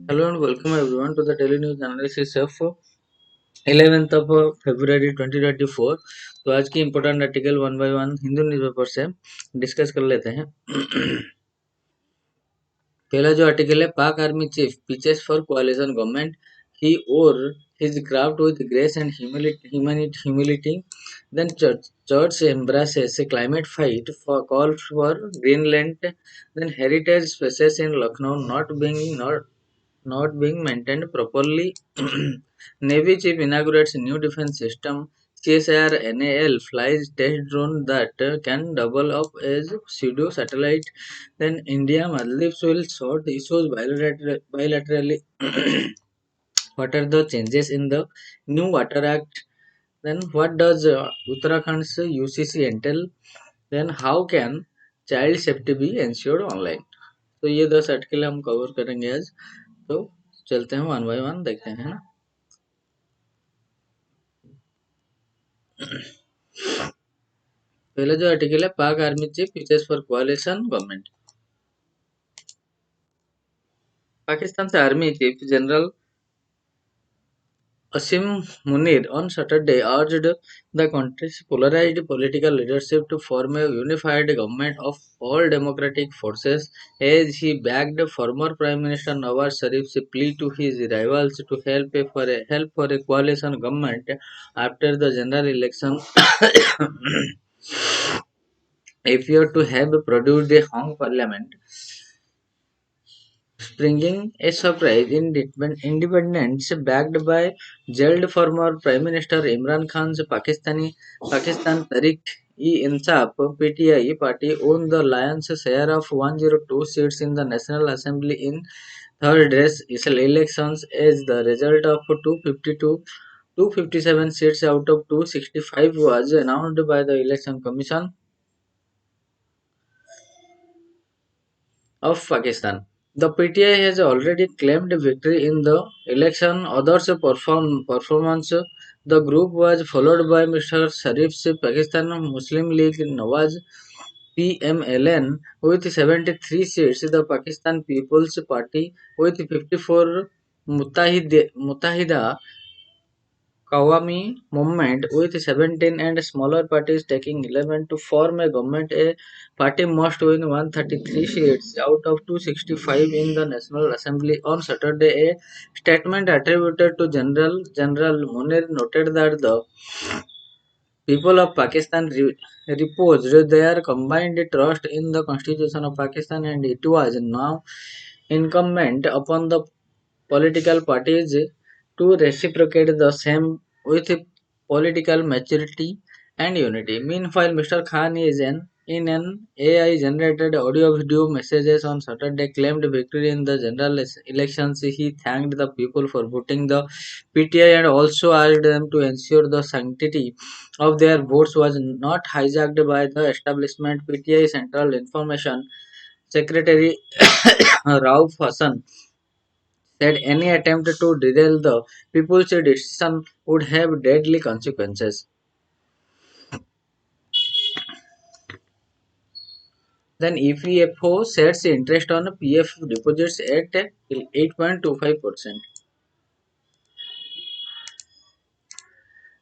Hello and welcome everyone to the daily news analysis of 11th of February 2024। तो आज की important article one by one Hindu newspaper से discuss कर लेते हैं। पहला जो आर्टिकल है, Pak army chief pitches for कोalition गवर्नमेंट, ही और his craft with grace and humility. Then church embraces a climate fight for call for Greenland. Then heritage spaces in Lucknow not being maintained properly. Navy chief inaugurates new defense system. CSIR NAL flies test drone that can double up as pseudo satellite. Then India Maldives will sort issues bilaterally. What are the changes in the new Water Act? Then what does Uttarakhand's UCC entail? Then how can child safety be ensured online? तो ये 10 article हम cover करेंगे आज। तो चलते हैं one by one देखते हैं, है ना। पहले जो आर्टिकल है, Pak army chief pitches for कोalition गवर्नमेंट। पाकिस्तान से army chief general Asim Munir on Saturday urged the country's polarized political leadership to form a unified government of all democratic forces, as he backed former Prime Minister Nawaz Sharif's plea to his rivals to help for a coalition government after the general election. If you are to have produced a hung parliament, springing a surprise independence backed by jailed former Prime Minister Imran Khan's Pakistan Tehreek-e-Insaf (PTI) party owned the lion's share of 102 seats in the National Assembly in third race elections, as the result of 257 seats out of 265 was announced by the Election Commission of Pakistan. The PTI has already claimed victory in the election. Others performance. The group was followed by Mr. Sharif's Pakistan Muslim League Nawaz (PMLN) with 73 seats, the Pakistan People's Party with 54, Muttahida Qawami Movement with 17, and smaller parties taking 11 to form a government. A party must win 133 seats out of 265 in the National Assembly. On Saturday, a statement attributed to General Munir noted that the people of Pakistan reposed their combined trust in the Constitution of Pakistan, and it was now incumbent upon the political parties to reciprocate the same with political maturity and unity. Meanwhile, Mr. Khan is in an AI generated audio video messages on Saturday claimed victory in the general elections. He thanked the people for voting the PTI and also asked them to ensure the sanctity of their votes was not hijacked by the establishment. PTI Central Information Secretary Rauf Hassan said any attempt to derail the people's decision would have deadly consequences. Then EPFO sets interest on PF deposits at 8.25%.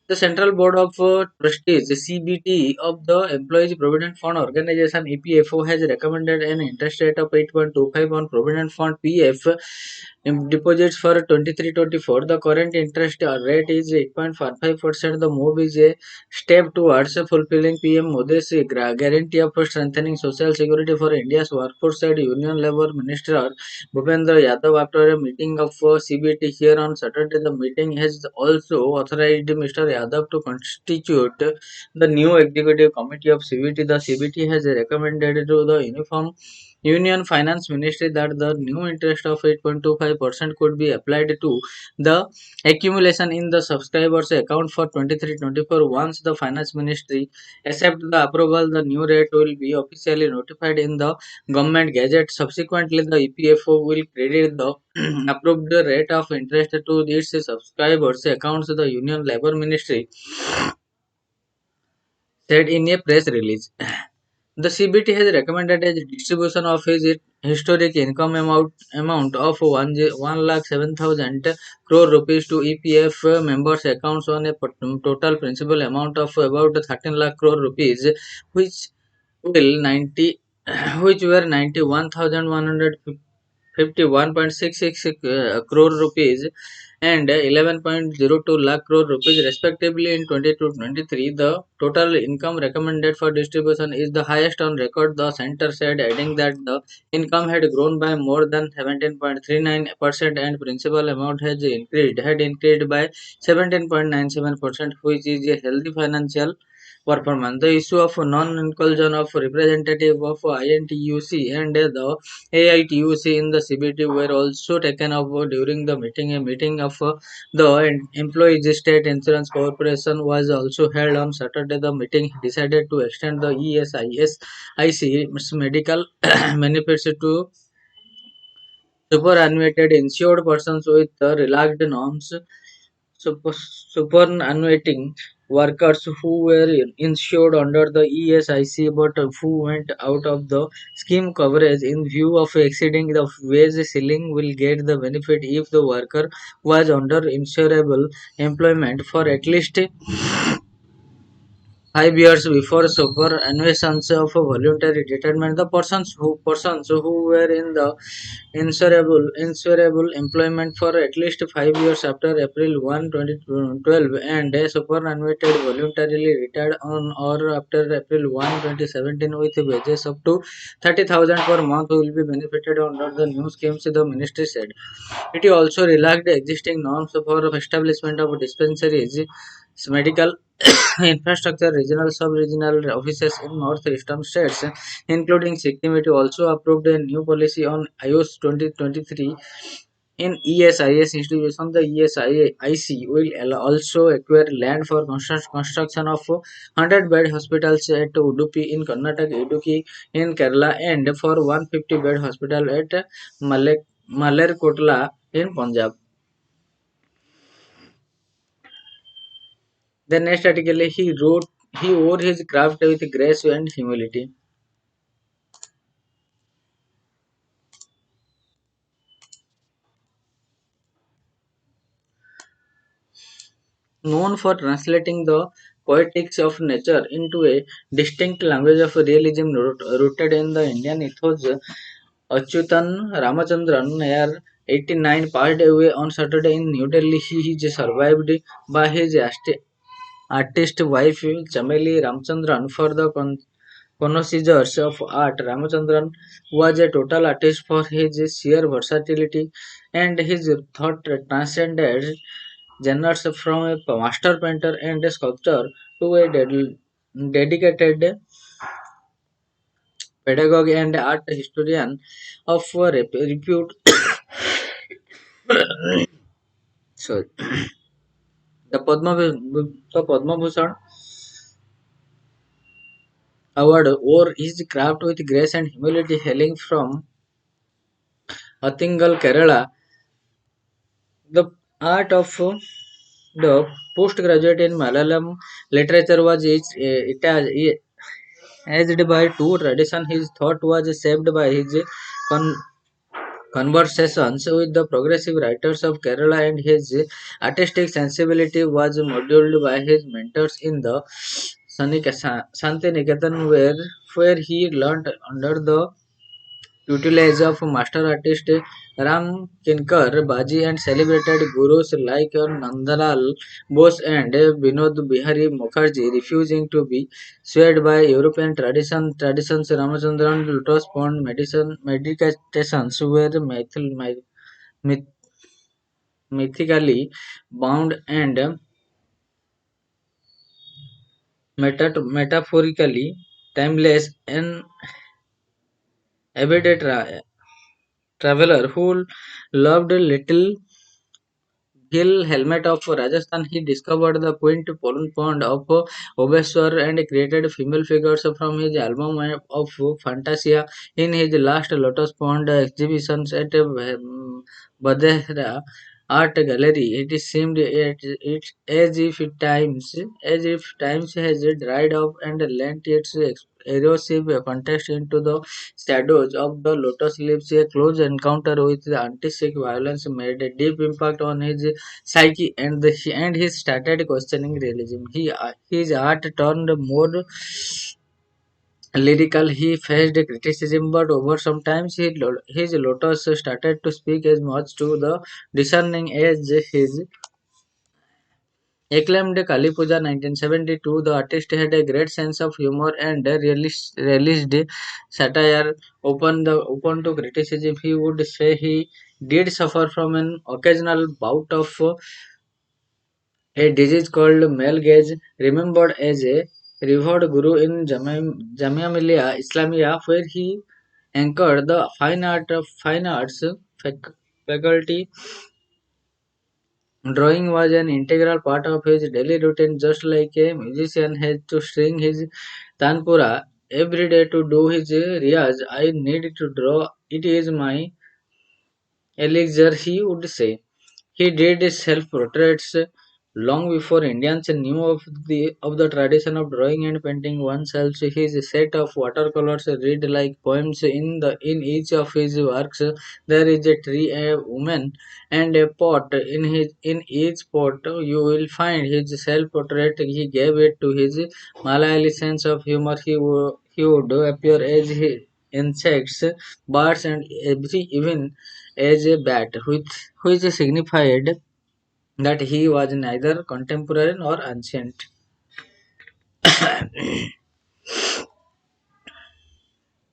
The Central Board of Trustees (CBT) of the Employees Provident Fund Organization (EPFO) has recommended an interest rate of 8.25 on Provident Fund (PF) deposits for 23-24. The current interest rate is 8.15%. The move is a step towards fulfilling PM Modi's guarantee of strengthening social security for India's workforce, said Union Labour Minister Bhupendra Yadav after a meeting of CBT here on Saturday. The meeting has also authorized Mr. Yadav to constitute the new executive committee of CBT. The CBT has recommended to the Union Finance Ministry that the new interest of 8.25% could be applied to the accumulation in the subscribers account for 23-24. Once the Finance Ministry accepts the approval, the new rate will be officially notified in the Government Gazette. Subsequently, the EPFO will credit the approved rate of interest to its subscribers' accounts, the Union Labour Ministry said in a press release. The CBT has recommended a distribution of his historic income amount of 1,07,000 crore rupees to EPF members' accounts on a total principal amount of about 13 lakh crore rupees, which will 90 which were 91,151.66 crore rupees and 11.02 lakh crore rupees respectively in 22-23. The total income recommended for distribution is the highest on record, the center said, adding that the income had grown by more than 17.39% and principal amount had increased by 17.97%, which is a healthy financial performance. The issue of non-inclusion of representative of INTUC and the AITUC in the CBT were also taken up during the meeting. A meeting of the Employees State Insurance Corporation was also held on Saturday. The meeting decided to extend the ESIC medical benefits to superannuated insured persons with relaxed norms. Superannuating workers who were insured under the ESIC but who went out of the scheme coverage in view of exceeding the wage ceiling will get the benefit if the worker was under insurable employment for at least 5 years before superannuation of voluntary retirement. The persons who were in the insurable employment for at least 5 years after April 1, 2012 and superannuated voluntarily retired on or after April 1, 2017 with wages up to 30,000 per month will be benefited under the new schemes, the ministry said. It also relaxed existing norms for establishment of dispensaries, medical infrastructure, regional, sub-regional offices in northeastern states, including Sikkim. It also approved a new policy on IOS 2023 in ESIS institution. The ESIC will also acquire land for construction of 100-bed hospitals at Udupi in Karnataka, Idukki in Kerala, and for 150-bed hospital at Malerkotla in Punjab. The next article he wrote, he wore his craft with grace and humility. Known for translating the poetics of nature into a distinct language of realism rooted in the Indian ethos, Achyutan Ramachandran, near 89, passed away on Saturday in New Delhi. He is survived by his artist wife Chameli Ramachandran. For the connoisseurs of art, Ramachandran was a total artist for his sheer versatility, and his thought transcended genres from a master painter and a sculptor to a dedicated pedagogue and art historian of repute. So, the Padma Bhushan award wore his craft with grace and humility, hailing from Athingal, Kerala. The art of the postgraduate in Malayalam literature was edged by two traditions. His thought was shaped by his con- conversations with the progressive writers of Kerala, and his artistic sensibility was modeled by his mentors in the Santiniketan, where he learnt under the tutelage of master artist Ram Kinkar Baji and celebrated gurus like Nandalal Bose and Binod Bihari Mukherjee, refusing to be swayed by European traditions. Ramachandran lotus pond meditations were myth- mythically bound and metaphorically timeless. An avid traveler who loved little Hill helmet of Rajasthan, he discovered the quaint pond of Obeswar and created female figures from his album of Fantasia in his last Lotus Pond exhibitions at Badehra. art gallery. It seemed as if times has dried up and lent its erosive context into the shadows of the lotus leaves. A close encounter with the artistic violence made a deep impact on his psyche, and he started questioning realism. His art turned more lyrical. He faced criticism, but over some time his lotus started to speak as much to the discerning as his acclaimed Kali Puja 1972. The artist had a great sense of humor and realised satire. Open to criticism, he would say he did suffer from an occasional bout of a disease called male gaze, remembered as a revered guru in Jamia Millia Islamia, where he anchored the fine arts faculty. Drawing was an integral part of his daily routine, just like a musician has to string his tanpura every day to do his riyaz. I need to draw. It is my elixir, he would say. He did self-portraits long before Indians knew of the tradition of drawing and painting oneself. His set of watercolors read like poems. In each of his works, there is a tree, a woman, and a pot. In each pot, you will find his self-portrait. He gave it to his Malayali sense of humor. He would appear as insects, birds, and even as a bat, which signified that he was neither contemporary nor ancient.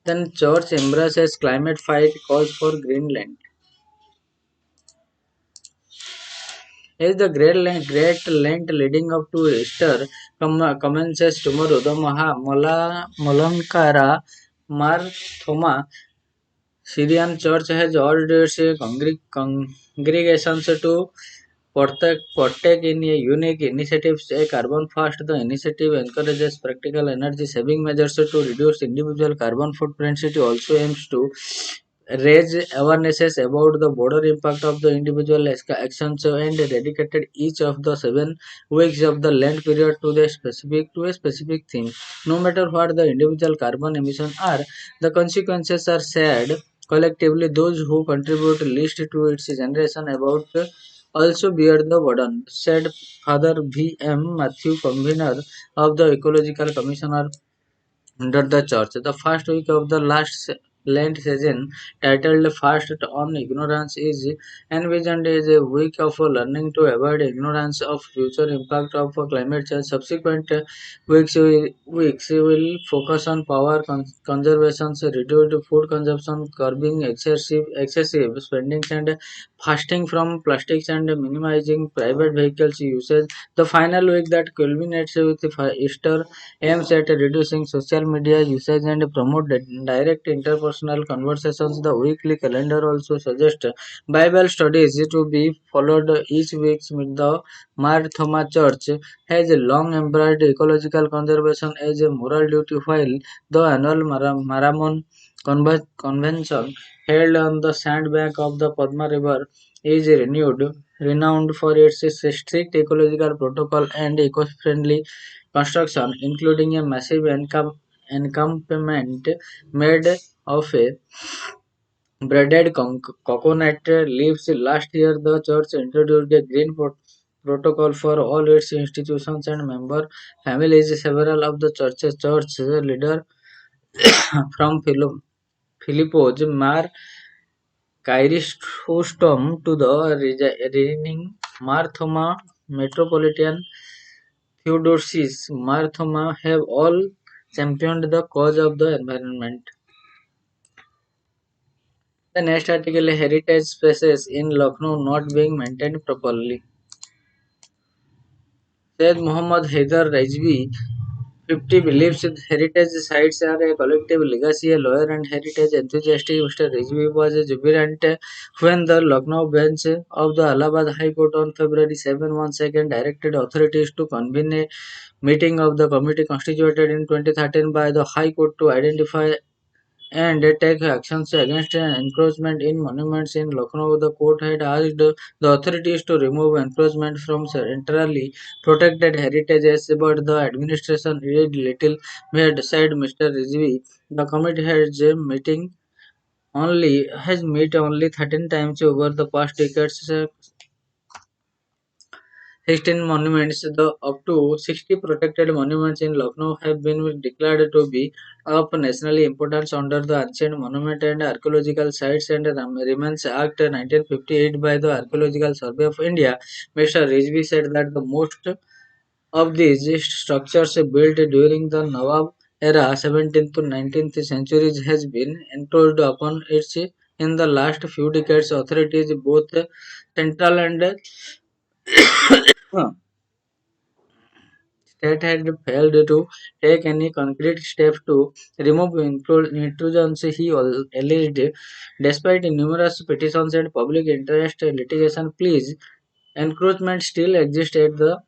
Then Church embraces climate fight calls for Greenland. As the Great Lent leading up to Easter commences tomorrow, the Malankara Mar Thoma Syrian Church has urged its congregations to partake in a unique initiative, a carbon fast. The initiative encourages practical energy saving measures to reduce individual carbon footprints. It also aims to raise awarenesses about the broader impact of the individual actions and dedicated each of the 7 weeks of the Lent period to a specific theme. No matter what the individual carbon emissions are, the consequences are shared collectively. Those who contribute least to its generation about also bear the burden, said Father V. M. Matthew, convener of the Ecological Commissioner under the church. The first week of the last Lent season, titled Fast on Ignorance, is envisioned as a week of learning to avoid ignorance of future impact of climate change. Subsequent weeks will focus on power conservation, reduced food consumption, curbing excessive spending, and fasting from plastics and minimizing private vehicles usage. The final week that culminates with Easter aims at reducing social media usage and promote direct interpersonal conversations. The weekly calendar also suggests Bible studies to be followed each week. The Mar Thoma Church has long embraced ecological conservation as a moral duty, while the annual Maramon convention held on the sandbank of the Padma River is renowned for its strict ecological protocol and eco-friendly construction, including a massive encampment made of a braided coconut leaves. Last year, the church introduced a green protocol for all its institutions and member families. Several of the church leaders from Philippos, Mar Kyrostom to the reigning Mar Thoma metropolitan Theodosius Mar Thoma have all championed the cause of the environment. The next article, heritage spaces in Lucknow not being maintained properly. Said Muhammad Haider Rizvi, 50, believes that heritage sites are a collective legacy. A lawyer and heritage enthusiast, Mr. Rizvi was jubilant when the Lucknow bench of the Allahabad High Court on February 7 once again directed authorities to convene a meeting of the committee constituted in 2013 by the High Court to identify and take actions against encroachment in monuments in Lucknow. The court had asked the authorities to remove encroachment from centrally protected heritages, but the administration did little. Had said Mr. Rizvi. The committee has met only 13 times over the past decades. 16 monuments, the up to 60 protected monuments in Lucknow have been declared to be of national importance under the Ancient Monument and Archaeological Sites and Remains Act 1958 by the Archaeological Survey of India. Mr. Rizvi said that the most of these structures built during the Nawab era, 17th to 19th centuries, has been encroached upon its in the last few decades. Authorities, both central and state had failed to take any concrete steps to remove intrusions, he alleged. Despite numerous petitions and public interest litigation pleas, encroachment still exists at the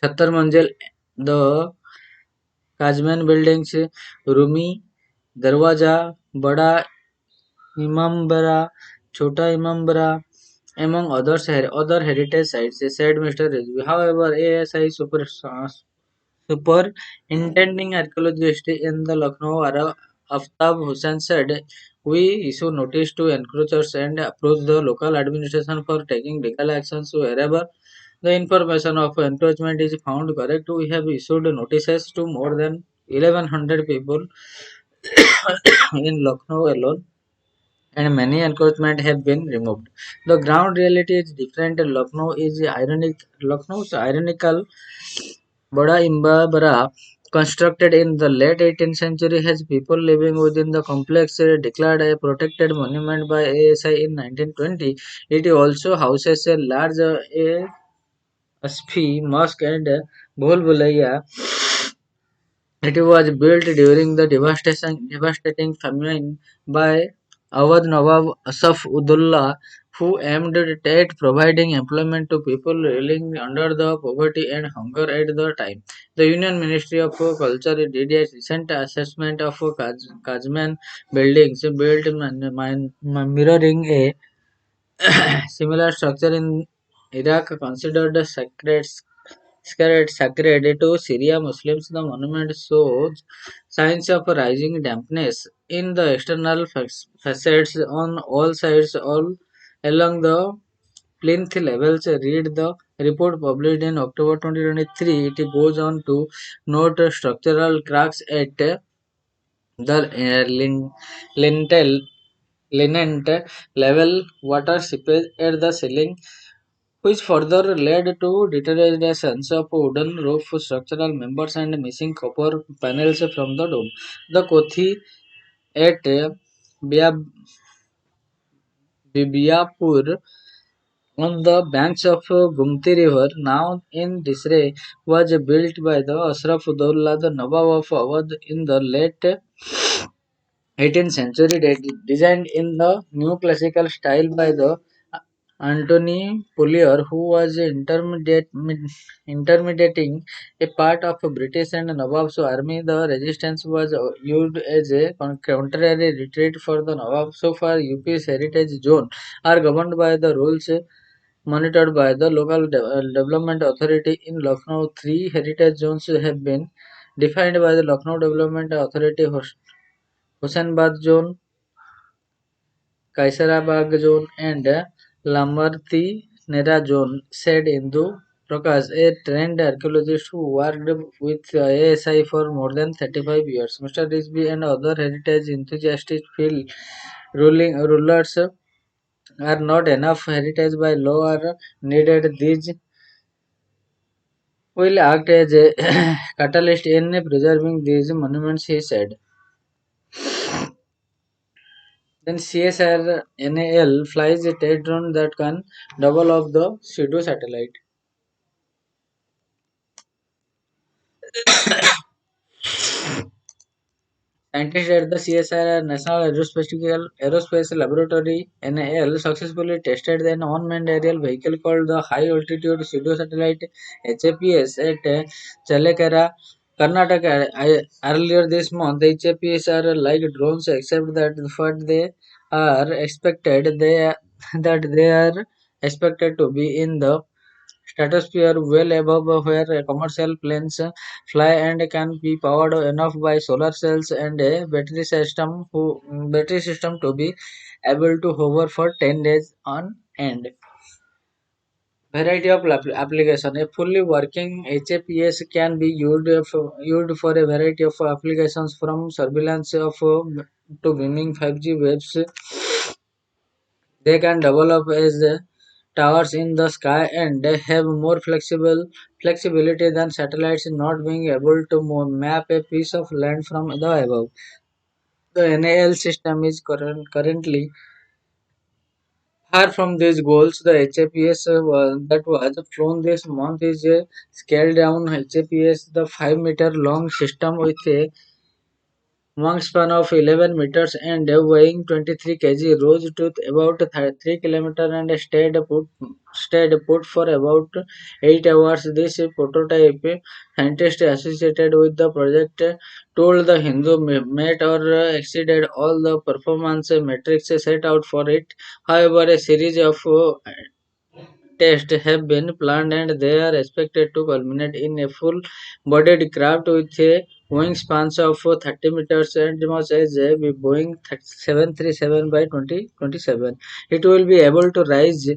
Chattar Manzil, the Kajman buildings, Rumi, Darwaja, Bada Imambara, Chota Imambara, among other heritage sites, said Mr. Rizvi. However, ASI Superintending archaeologist in the Lucknow era, Aftab Hussain said, "We issue notice to encroachers and approach the local administration for taking legal actions wherever the information of encroachment is found correct. We have issued notices to more than 1100 people in Lucknow alone, and many encroachments have been removed. The ground reality is different. Lucknow's ironical Bada Imbabara, constructed in the late 18th century, has people living within the complex, declared a protected monument by ASI in 1920. It also houses a large ASP mosque and Bhol Bulaiya. It was built during the devastating famine by Awadh Nawab Asaf Udullah, who aimed at providing employment to people reeling under the poverty and hunger at the time. The Union Ministry of Culture did a recent assessment of Kajman buildings built mirroring a similar structure in Iraq, considered sacred to Syria Muslims. The monument shows signs of rising dampness in the external facades on all sides, all along the plinth levels. Read the report published in October 2023. It goes on to note structural cracks at the lintel linent level, water seepage at the ceiling, which further led to deterioration of wooden roof structural members and missing copper panels from the dome. The Kothi at Bia- Bibiapur on the banks of Gumti River, now in disarray, was built by the Ashraf Udullah, the Nawab of Awadh, in the late 18th century, designed in the neoclassical style by the Antony Pulier, who was intermediating a part of British and Nawab's army. The resistance was used as a contrary retreat for the Nawab. So far, UP's heritage zone are governed by the rules monitored by the local development authority in Lucknow. Three heritage zones have been defined by the Lucknow Development Authority: Hossenabad Zone, Kaisarabag Zone, and Lamarti Nera Zone, said Indu Prakash, a trained archaeologist who worked with ASI for more than 35 years. Mr. Risby and other heritage enthusiasts feel rulers are not enough. Heritage by law are needed. These will act as a catalyst in preserving these monuments, he said. Then CSRNAL flies a test drone that can double of the pseudo satellite. Scientists at the CSIR National Aerospace Laboratory (NAL) successfully tested an unmanned aerial vehicle called the High Altitude Pseudo Satellite (HAPS) at Chalekara Karnataka earlier this month, HAPs are like drones, except that what they are expected they that they are expected to be in the stratosphere well above where commercial planes fly and can be powered enough by solar cells and a battery system to be able to hover for 10 days on end. Variety of application. A fully working HAPS can be used for a variety of applications from surveillance of to beaming 5G waves. They can develop as towers in the sky and they have more flexibility than satellites, not being able to map a piece of land from the above. The NAL system is currently far from these goals. The HAPS that was flown this month is a scaled down HAPS, the 5-meter long system with a wingspan of 11 meters and weighing 23 kg, rose to about 3 kilometers and stayed put for about 8 hours. This prototype, scientists associated with the project told the Hindu met or exceeded all the performance metrics set out for it. However, a series of tests have been planned and they are expected to culminate in a full-bodied craft with a wingspan of 30 meters and much as a Boeing 737 by 2027. It will be able to rise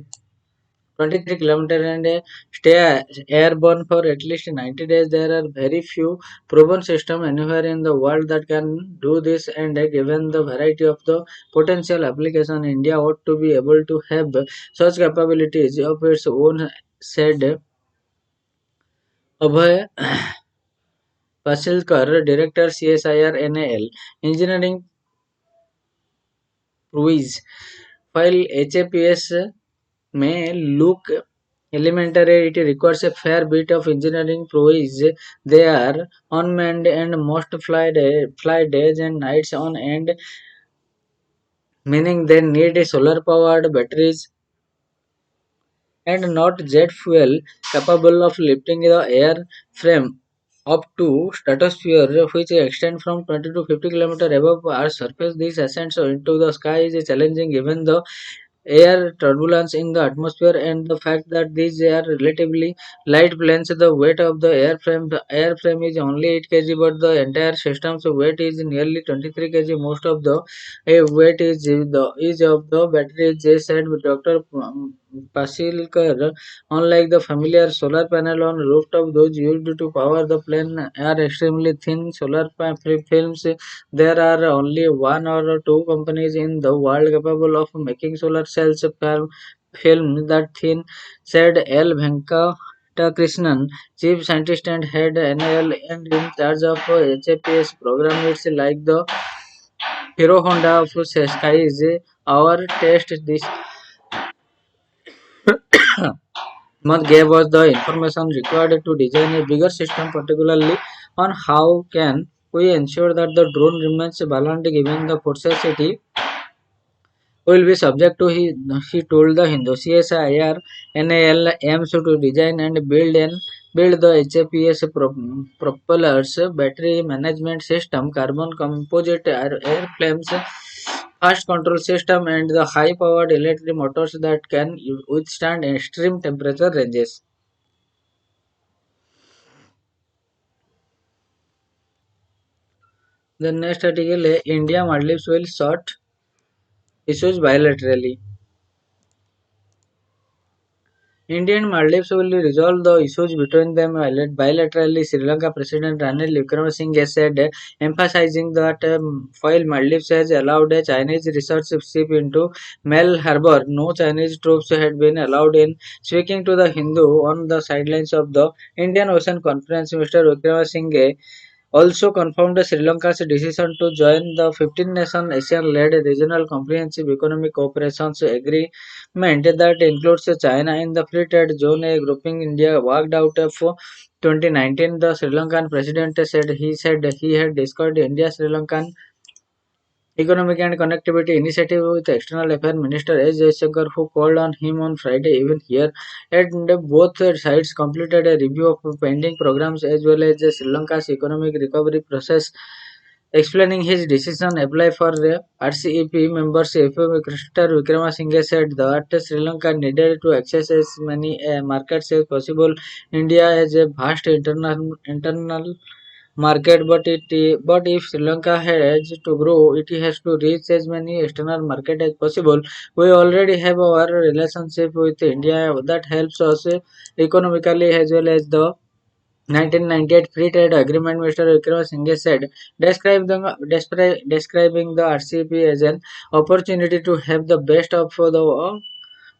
23 kilometers and stay airborne for at least 90 days. There are very few proven systems anywhere in the world that can do this, and given the variety of the potential application, India ought to be able to have such capabilities of its own, said Abhay Pasilkar, Director CSIR NAL Engineering Cruise. While HAPS may look elementary, it requires a fair bit of engineering prowess. They are unmanned and must fly days and nights on end, meaning they need solar powered batteries and not jet fuel, capable of lifting the airframe up to stratosphere, which extend from 20 to 50 kilometers above Earth's surface. This ascent into the sky is challenging given the air turbulence in the atmosphere and the fact that these are relatively light planes. The weight of the airframe is only 8 kg, but the entire system's weight is nearly 23 kg. Most of the weight is of the batteries, said Dr. Pasilkar. Unlike the familiar solar panel on rooftop, those used to power the plane are extremely thin solar films. There are only one or two companies in the world capable of making solar cells film that thin, said L. Venkatakrishnan, chief scientist and head NIL and in charge of HAPS program. It's like the Hero Honda of skies. Our test this month gave us the information required to design a bigger system, particularly on how can we ensure that the drone remains balanced given the forces it will be subject to. He told the Hindu. CSIR NAL aims to design and build the HAPS propellers, battery management system, carbon composite airflames, fast control system, and the high powered electric motors that can withstand extreme temperature ranges. The next article, India Maldives will sort issues bilaterally. India and Maldives will resolve the issues between them bilaterally, Sri Lanka President Ranil Wickremesinghe said, emphasizing that while Maldives has allowed a Chinese research ship into Mel Harbour, no Chinese troops had been allowed in. Speaking to the Hindu on the sidelines of the Indian Ocean Conference, Mr. Wickremesinghe also confirmed Sri Lanka's decision to join the 15-nation ASEAN-led Regional Comprehensive Economic Cooperation Agreement that includes China in the Free Trade Zone, a grouping India walked out of 2019. The Sri Lankan president said he had discussed India-Sri Lankan Economic and Connectivity Initiative with External Affairs Minister S. Jaishankar, who called on him on Friday even here. And both sides completed a review of pending programs as well as Sri Lanka's economic recovery process. Explaining his decision apply for RCEP membership, Mr. Wickramasinghe said that Sri Lanka needed to access as many markets as possible. India has a vast internal market, but if Sri Lanka has to grow, it has to reach as many external market as possible. We already have our relationship with India that helps us economically as well as the 1998 Free Trade Agreement, Mr. Vikram Singh said, describing the RCP as an opportunity to have the best of the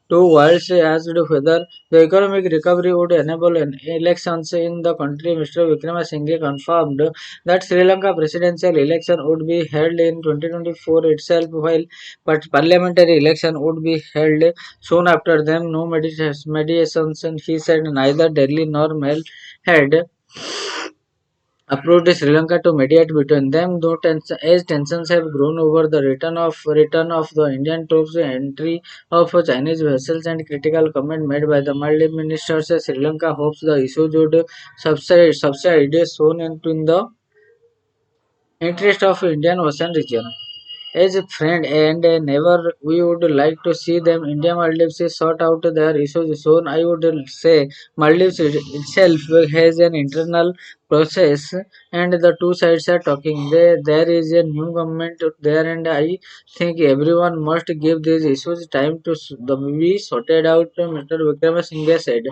two worlds asked whether the economic recovery would enable elections in the country. Mr. Wickramasinghe confirmed that Sri Lanka presidential election would be held in 2024 itself, while parliamentary election would be held soon after them. No mediations, and he said neither Delhi nor Mel had approved Sri Lanka to mediate between them, though as tensions have grown over the return of the Indian troops, entry of Chinese vessels, and critical comment made by the Maldives ministers, Sri Lanka hopes the issue would subside soon into in the interest of Indian Ocean region. As a friend and a neighbor, we would like to see them. India Maldives sort out their issues soon. I would say Maldives itself has an internal process, and the two sides are talking. There is a new government there, and I think everyone must give these issues time to be sorted out. Mr. Vikramasinghe said.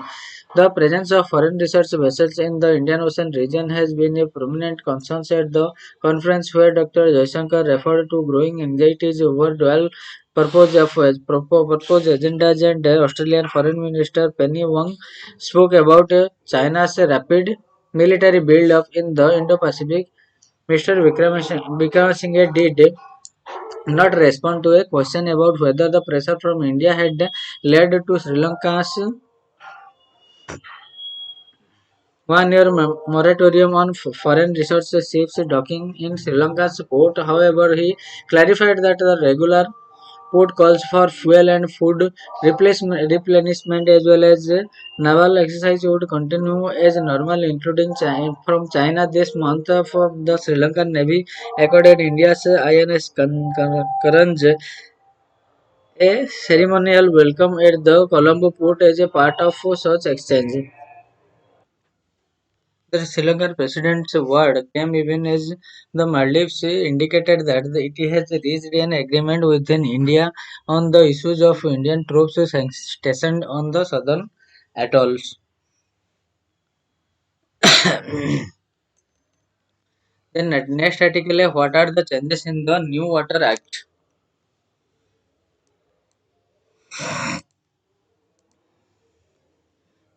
The presence of foreign research vessels in the Indian Ocean region has been a prominent concern at the conference where Dr. Jaishankar referred to growing anxieties over dual proposed agendas, and Australian Foreign Minister Penny Wong spoke about China's rapid military build-up in the Indo-Pacific. Mr. Vikramasinghe did not respond to a question about whether the pressure from India had led to Sri Lanka's 1 year moratorium on foreign resource ships docking in Sri Lanka's port. However, he clarified that the regular port calls for fuel and food replenishment as well as naval exercise would continue as normal, including from China this month. For the Sri Lankan Navy accorded India's INS Karanj a ceremonial welcome at the Colombo port as a part of such exchange. The Sri Lankan president's word came even as the Maldives indicated that it has reached an agreement within India on the issues of Indian troops stationed on the southern atolls. Then next article, what are the changes in the New Water Act?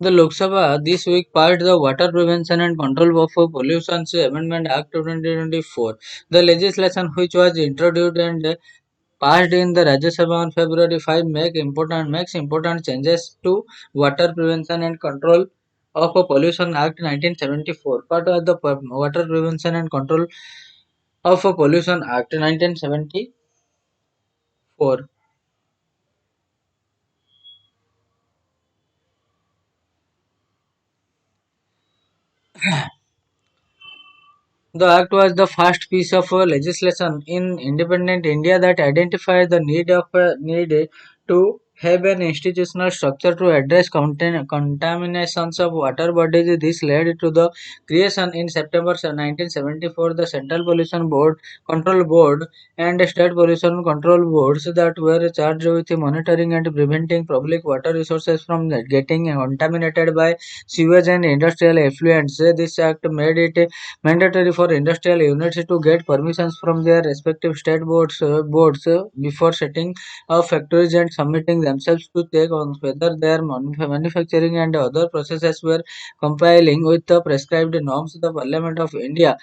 The Lok Sabha this week passed the Water Prevention and Control of Pollution Amendment Act 2024. The legislation, which was introduced and passed in the Rajya Sabha on February 5, makes important changes to Water Prevention and Control of Pollution Act 1974. Part of the Water Prevention and Control of Pollution Act 1974. The act was the first piece of legislation in independent India that identified the need to have an institutional structure to address contaminations of water bodies. This led to the creation in September 1974 the Central Pollution Board, Control Board, and State Pollution Control Boards that were charged with monitoring and preventing public water resources from getting contaminated by sewage and industrial effluents. This act made it mandatory for industrial units to get permissions from their respective state boards before setting up factories and submitting themselves to check on whether their manufacturing and other processes were complying with the prescribed norms. The Parliament of India,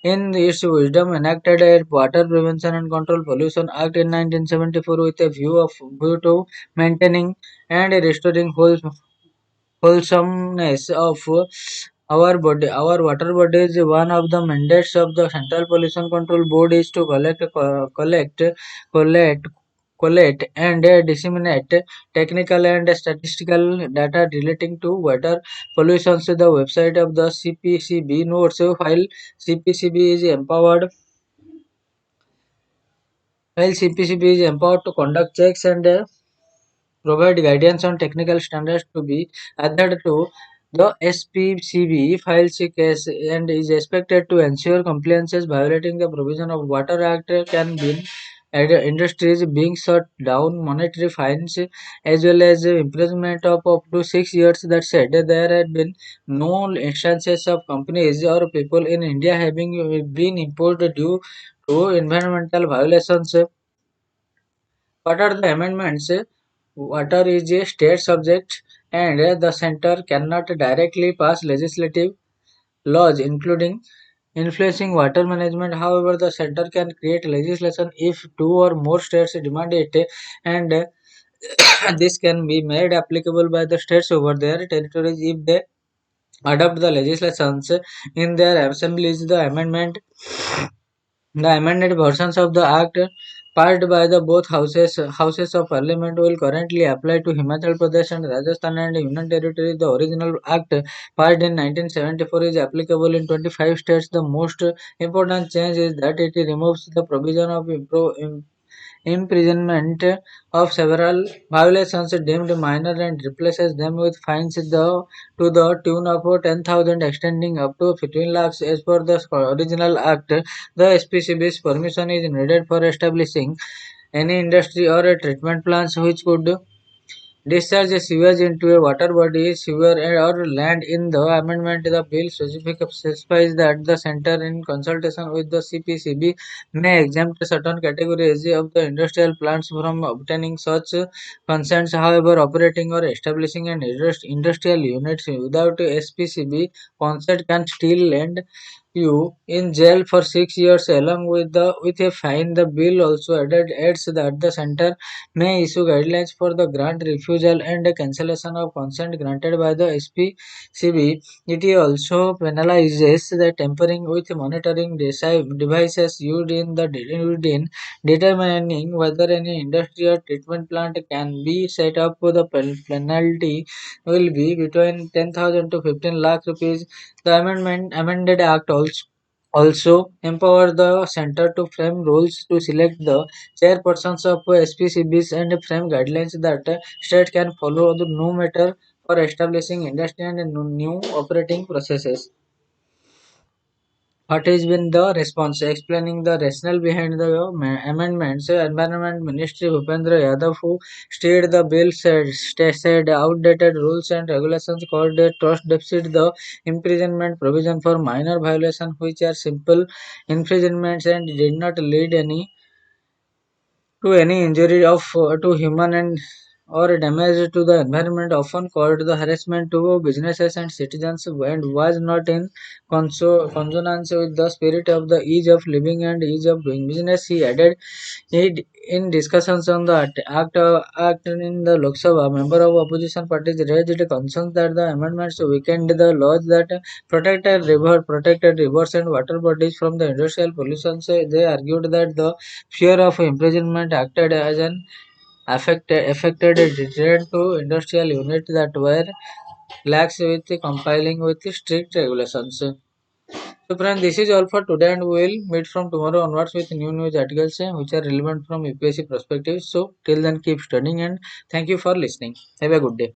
in its wisdom, enacted a Water Prevention and Control Pollution Act in 1974 with a view to maintaining and restoring wholesomeness of our water body is one of the mandates of the Central Pollution Control Board is to collect, and disseminate technical and statistical data relating to water pollution. So the website of the CPCB notes CPCB is empowered CPCB is empowered to conduct checks and provide guidance on technical standards to be adhered to. The SPCB files a case and is expected to ensure compliances violating the provision of Water Act can be industries being shut down, monetary fines, as well as imprisonment of up to 6 years. That said, there had been no instances of companies or people in India having been imposed due to environmental violations. What are the amendments? Water is a state subject and the center cannot directly pass legislative laws including influencing water management. However, the center can create legislation if two or more states demand it, and this can be made applicable by the states over their territories if they adopt the legislations in their assemblies. The amended versions of the Act passed by the both houses of Parliament will currently apply to Himachal Pradesh and Rajasthan and Union Territory. The original Act passed in 1974 is applicable in 25 states. The most important change is that it removes the provision of imprisonment of several violations deemed minor and replaces them with fines to the tune of 10,000 extending up to 15 lakhs. As per the original act, the SPCB's permission is needed for establishing any industry or a treatment plants which could discharge sewage into a water body, sewer, or land. In the amendment, the bill specifies that the center, in consultation with the CPCB, may exempt certain categories of the industrial plants from obtaining such consents. However, operating or establishing an industrial unit without SPCB consent can still land you in jail for 6 years along with a fine. The bill also adds that the center may issue guidelines for the grant refusal and cancellation of consent granted by the SPCB. It also penalizes the tampering with monitoring devices used in determining whether any industry or treatment plant can be set up. The penalty will be between 10,000 to 15 lakh rupees. The amended act also empower the center to frame rules to select the chairpersons of SPCBs and frame guidelines that state can follow no matter for establishing industry and new operating processes. What has been the response? Explaining the rationale behind the amendments, Environment Ministry Bhupendra Yadav, who steered the bill, said outdated rules and regulations caused a trust deficit. The imprisonment provision for minor violations, which are simple infringements and did not lead any injury to human and or damage to the environment, often called the harassment to businesses and citizens, and was not in consonance with the spirit of the ease of living and ease of doing business. He added it in discussions on the act in the Lok Sabha. Member of opposition parties raised concerns that the amendments weakened the laws that protected rivers and water bodies from the industrial pollution. So they argued that the fear of imprisonment acted as an affected a deterrent to industrial units that were lax with compiling with strict regulations. So friends, this is all for today and we will meet from tomorrow onwards with new news articles which are relevant from UPSC perspective. So till then keep studying and thank you for listening. Have a good day.